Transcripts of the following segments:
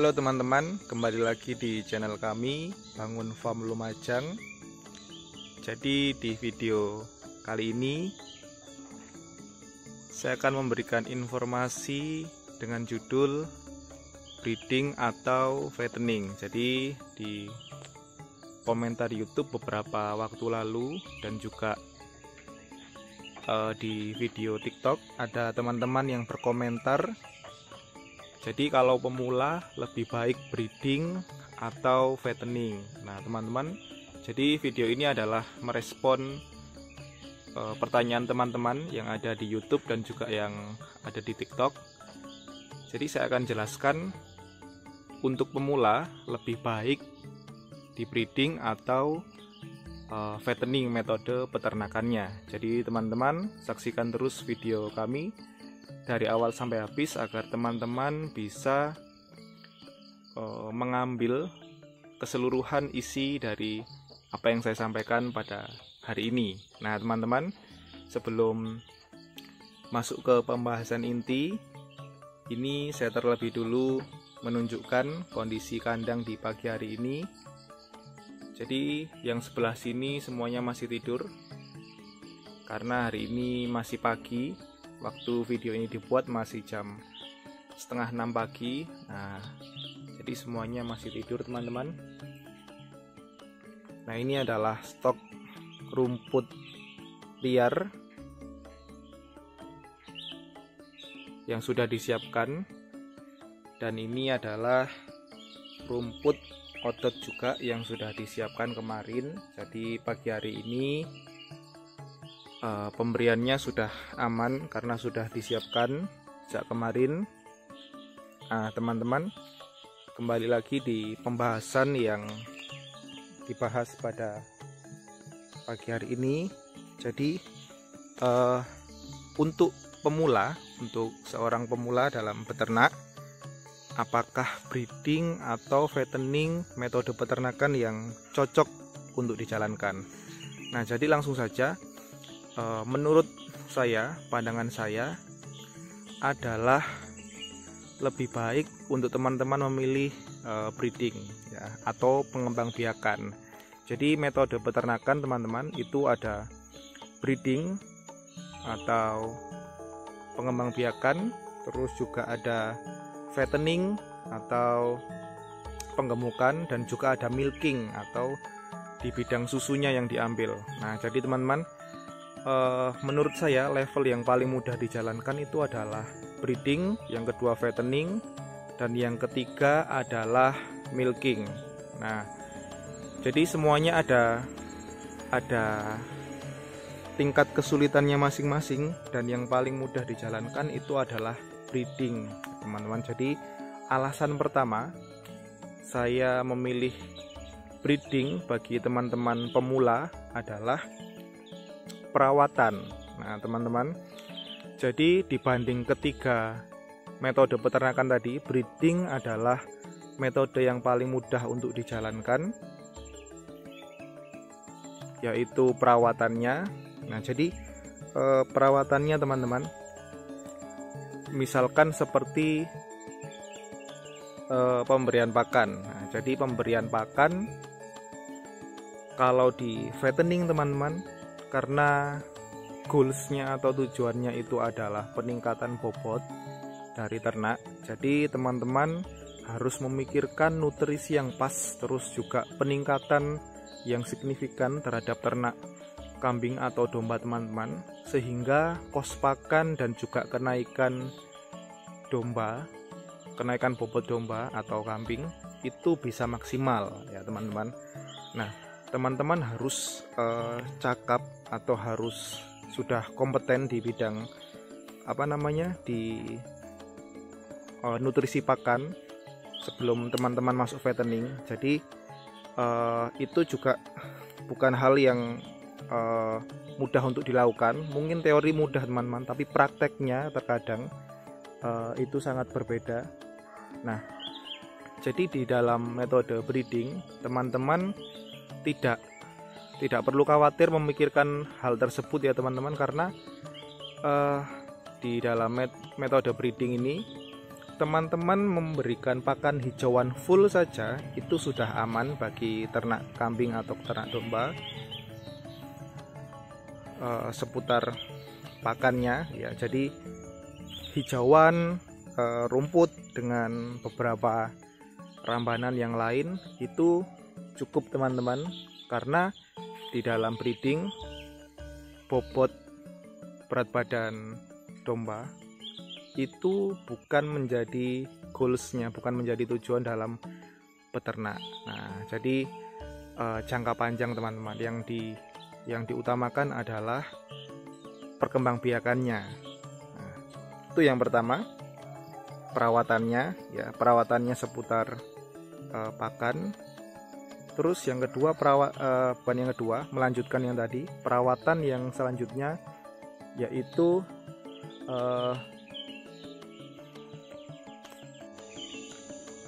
Halo teman-teman, kembali lagi di channel kami Bangun Farm Lumajang. Jadi di video kali ini saya akan memberikan informasi dengan judul breeding atau fattening. Jadi di komentar YouTube beberapa waktu lalu dan juga di video TikTok ada teman-teman yang berkomentar, jadi kalau pemula lebih baik breeding atau fattening. Nah teman-teman, jadi video ini adalah merespon pertanyaan teman-teman yang ada di YouTube dan juga yang ada di TikTok. Jadi saya akan jelaskan untuk pemula lebih baik di breeding atau fattening metode peternakannya. Jadi teman-teman saksikan terus video kami dari awal sampai habis agar teman-teman bisa mengambil keseluruhan isi dari apa yang saya sampaikan pada hari ini. Nah teman-teman, sebelum masuk ke pembahasan inti, ini saya terlebih dulu menunjukkan kondisi kandang di pagi hari ini. Jadi yang sebelah sini semuanya masih tidur karena hari ini masih pagi. Waktu video ini dibuat masih jam 5:30 pagi. Nah, jadi semuanya masih tidur teman-teman. Nah, ini adalah stok rumput liar yang sudah disiapkan. Dan ini adalah rumput odot juga yang sudah disiapkan kemarin. Jadi pagi hari ini pemberiannya sudah aman karena sudah disiapkan sejak kemarin. Nah teman-teman, kembali lagi di pembahasan yang dibahas pada pagi hari ini. Jadi untuk pemula, untuk seorang pemula dalam beternak, apakah breeding atau fattening metode peternakan yang cocok untuk dijalankan? Nah jadi langsung saja, menurut saya, pandangan saya adalah lebih baik untuk teman-teman memilih breeding ya, atau pengembangbiakan. Jadi metode peternakan teman-teman itu ada breeding atau pengembangbiakan, terus juga ada fattening atau penggemukan, dan juga ada milking atau di bidang susunya yang diambil. Nah jadi teman-teman, menurut saya level yang paling mudah dijalankan itu adalah breeding, yang kedua fattening, dan yang ketiga adalah milking. Nah, jadi semuanya ada tingkat kesulitannya masing-masing, dan yang paling mudah dijalankan itu adalah breeding, teman-teman. Jadi alasan pertama saya memilih breeding bagi teman-teman pemula adalah perawatan. Nah teman-teman, jadi dibanding ketiga metode peternakan tadi, breeding adalah metode yang paling mudah untuk dijalankan, yaitu perawatannya. Nah jadi perawatannya teman-teman, misalkan seperti pemberian pakan. Nah, jadi pemberian pakan kalau di fattening teman-teman, karena goalsnya atau tujuannya itu adalah peningkatan bobot dari ternak, jadi teman-teman harus memikirkan nutrisi yang pas, terus juga peningkatan yang signifikan terhadap ternak kambing atau domba teman-teman, sehingga kos pakan dan juga kenaikan bobot domba atau kambing itu bisa maksimal ya teman-teman. Nah teman-teman harus cakap atau harus sudah kompeten di bidang di nutrisi pakan sebelum teman-teman masuk fattening. Jadi itu juga bukan hal yang mudah untuk dilakukan. Mungkin teori mudah teman-teman, tapi prakteknya terkadang itu sangat berbeda. Nah jadi di dalam metode breeding teman-teman tidak perlu khawatir memikirkan hal tersebut ya teman-teman, karena di dalam metode breeding ini teman-teman memberikan pakan hijauan full saja itu sudah aman bagi ternak kambing atau ternak domba. Seputar pakannya ya, jadi hijauan, rumput dengan beberapa rambanan yang lain itu cukup teman-teman, karena di dalam breeding bobot berat badan domba itu bukan menjadi goalsnya, bukan menjadi tujuan dalam peternak. Nah, jadi jangka panjang teman-teman, yang diutamakan adalah perkembangbiakannya. Nah, itu yang pertama, perawatannya ya, perawatannya seputar pakan. Terus yang kedua melanjutkan yang tadi, perawatan yang selanjutnya yaitu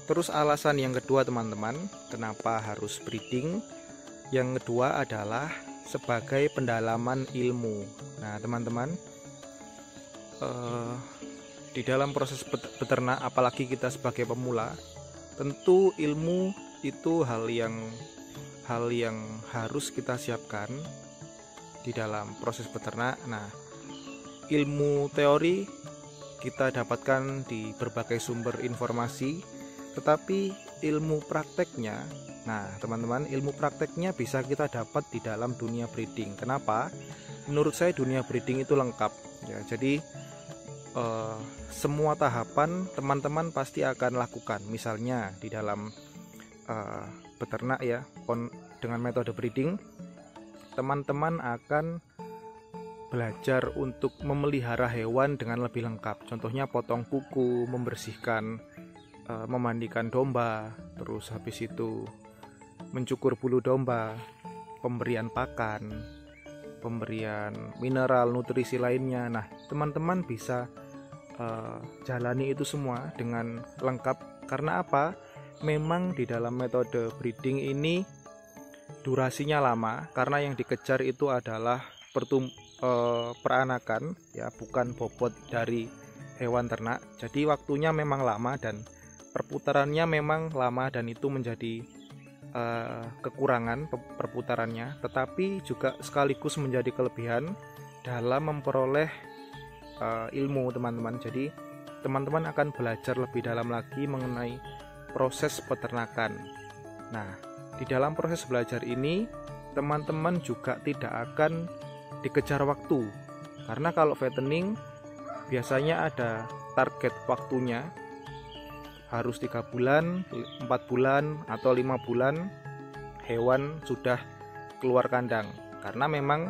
terus alasan yang kedua teman-teman, kenapa harus breeding? Yang kedua adalah sebagai pendalaman ilmu. Nah teman-teman, di dalam proses beternak, apalagi kita sebagai pemula, tentu ilmu itu hal yang harus kita siapkan di dalam proses beternak. Nah, ilmu teori kita dapatkan di berbagai sumber informasi, tetapi ilmu prakteknya, nah teman-teman, ilmu prakteknya bisa kita dapat di dalam dunia breeding. Kenapa? Menurut saya dunia breeding itu lengkap ya. Jadi semua tahapan teman-teman pasti akan lakukan. Misalnya di dalam beternak ya, dengan metode breeding, teman-teman akan belajar untuk memelihara hewan dengan lebih lengkap. Contohnya potong kuku, membersihkan, memandikan domba, terus habis itu mencukur bulu domba, pemberian pakan, pemberian mineral, nutrisi lainnya. Nah, teman-teman bisa jalani itu semua dengan lengkap. Karena apa? Memang di dalam metode breeding ini durasinya lama, karena yang dikejar itu adalah peranakan ya, bukan bobot dari hewan ternak. Jadi waktunya memang lama dan perputarannya memang lama, dan itu menjadi kekurangan perputarannya, tetapi juga sekaligus menjadi kelebihan dalam memperoleh ilmu teman-teman. Jadi teman-teman akan belajar lebih dalam lagi mengenai proses peternakan. Nah, di dalam proses belajar ini teman-teman juga tidak akan dikejar waktu, karena kalau fattening biasanya ada target waktunya, harus 3 bulan, 4 bulan, atau 5 bulan hewan sudah keluar kandang. Karena memang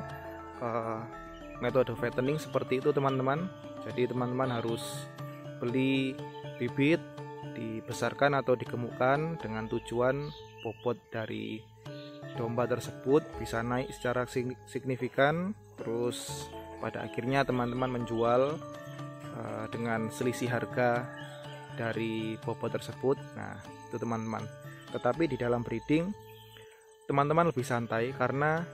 metode fattening seperti itu teman-teman. Jadi teman-teman harus beli bibit, dibesarkan atau digemukkan dengan tujuan bobot dari domba tersebut bisa naik secara signifikan. Terus pada akhirnya teman-teman menjual dengan selisih harga dari bobot tersebut. Nah, itu teman-teman. Tetapi di dalam breeding teman-teman lebih santai, karena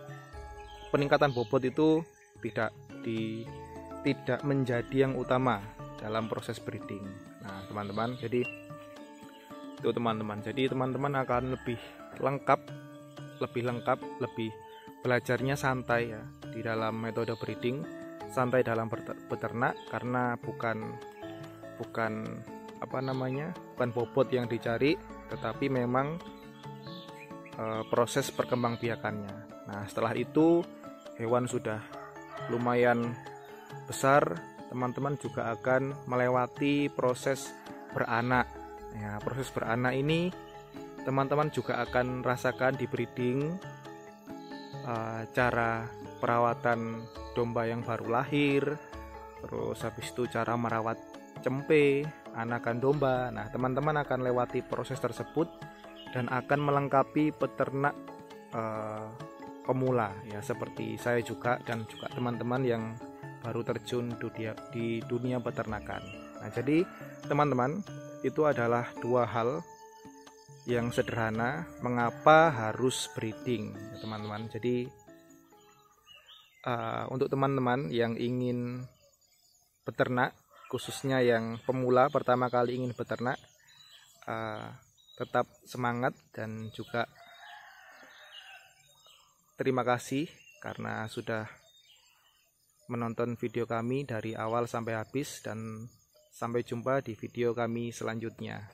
peningkatan bobot itu tidak menjadi yang utama dalam proses breeding. Nah, teman-teman, jadi itu teman-teman. Jadi teman-teman akan lebih lengkap, lebih belajarnya santai ya di dalam metode breeding, santai dalam beternak, karena bukan bukan bobot yang dicari, tetapi memang proses perkembangbiakannya. Nah, setelah itu hewan sudah lumayan besar, teman-teman juga akan melewati proses beranak. Ya, proses beranak ini teman-teman juga akan rasakan di breeding, cara perawatan domba yang baru lahir, terus habis itu cara merawat cempe, anakan domba. Nah, teman-teman akan lewati proses tersebut dan akan melengkapi peternak pemula ya, seperti saya juga dan juga teman-teman yang baru terjun di dunia peternakan. Nah, jadi teman-teman, itu adalah dua hal yang sederhana mengapa harus breeding ya, teman-teman. Jadi untuk teman-teman yang ingin beternak khususnya yang pemula pertama kali ingin beternak, tetap semangat dan juga terima kasih karena sudah menonton video kami dari awal sampai habis, dan sampai jumpa di video kami selanjutnya.